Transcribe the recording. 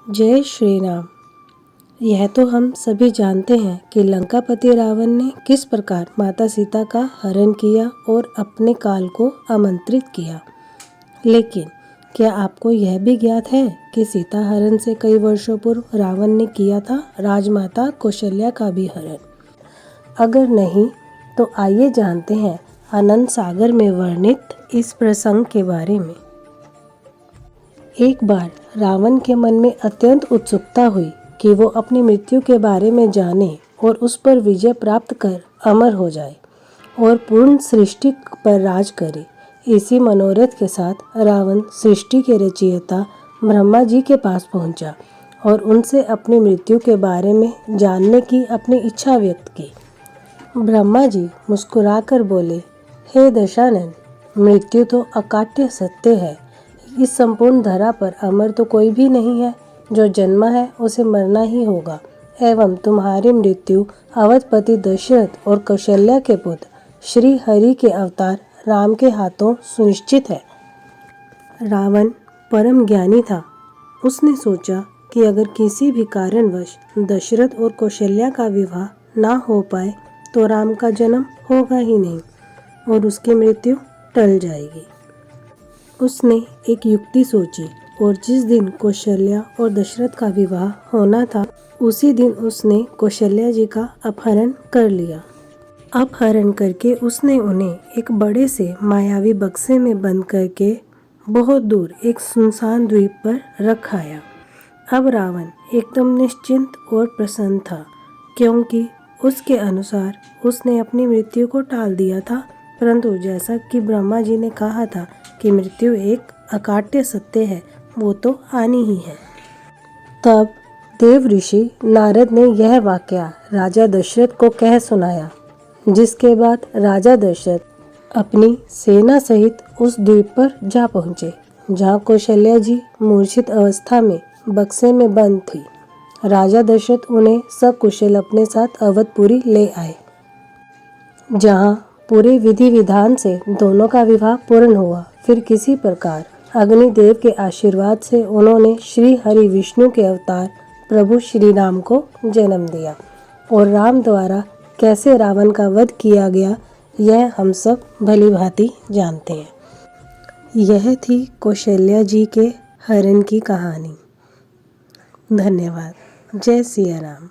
जय श्री राम। यह तो हम सभी जानते हैं कि लंकापति रावण ने किस प्रकार माता सीता का हरण किया और अपने काल को आमंत्रित किया। लेकिन क्या आपको यह भी ज्ञात है कि सीता हरण से कई वर्षों पूर्व रावण ने किया था राजमाता कौशल्या का भी हरण? अगर नहीं तो आइए जानते हैं आनंद सागर में वर्णित इस प्रसंग के बारे में। एक बार रावण के मन में अत्यंत उत्सुकता हुई कि वो अपनी मृत्यु के बारे में जाने और उस पर विजय प्राप्त कर अमर हो जाए और पूर्ण सृष्टि पर राज करे। इसी मनोरथ के साथ रावण सृष्टि के रचयिता ब्रह्मा जी के पास पहुंचा और उनसे अपनी मृत्यु के बारे में जानने की अपनी इच्छा व्यक्त की। ब्रह्मा जी मुस्कुराकर बोले, हे दशानन, मृत्यु तो अकाट्य सत्य है। इस संपूर्ण धरा पर अमर तो कोई भी नहीं है। जो जन्मा है उसे मरना ही होगा। एवं तुम्हारी मृत्यु अवधपति दशरथ और कौशल्या के पुत्र श्री हरि के अवतार राम के हाथों सुनिश्चित है। रावण परम ज्ञानी था। उसने सोचा कि अगर किसी भी कारणवश दशरथ और कौशल्या का विवाह ना हो पाए तो राम का जन्म होगा ही नहीं और उसकी मृत्यु टल जाएगी। उसने एक युक्ति सोची और जिस दिन कौशल्या और दशरथ का विवाह होना था उसी दिन उसने कौशल्या जी का अपहरण कर लिया। अपहरण करके उसने उन्हें एक बड़े से मायावी बक्से में बंद करके बहुत दूर एक सुनसान द्वीप पर रखाया। अब रावण एकदम निश्चिंत और प्रसन्न था, क्योंकि उसके अनुसार उसने अपनी मृत्यु को टाल दिया था। परंतु जैसा कि ब्रह्मा जी ने कहा था कि मृत्यु एक अकाट्य सत्य है, वो तो आनी ही है। तब देव ऋषि नारद ने यह वाकया राजा दशरथ को कह सुनाया, जिसके बाद राजा दशरथ अपनी सेना सहित उस द्वीप पर जा पहुँचे जहाँ कौशल्या जी मूर्छित अवस्था में बक्से में बंद थी। राजा दशरथ उन्हें सकुशल अपने साथ अवधपुरी ले आए, जहाँ पूरे विधि विधान से दोनों का विवाह पूर्ण हुआ। फिर किसी प्रकार अग्निदेव के आशीर्वाद से उन्होंने श्री हरि विष्णु के अवतार प्रभु श्री राम को जन्म दिया और राम द्वारा कैसे रावण का वध किया गया यह हम सब भली भांति जानते हैं। यह थी कौशल्या जी के हरण की कहानी। धन्यवाद। जय सिया राम।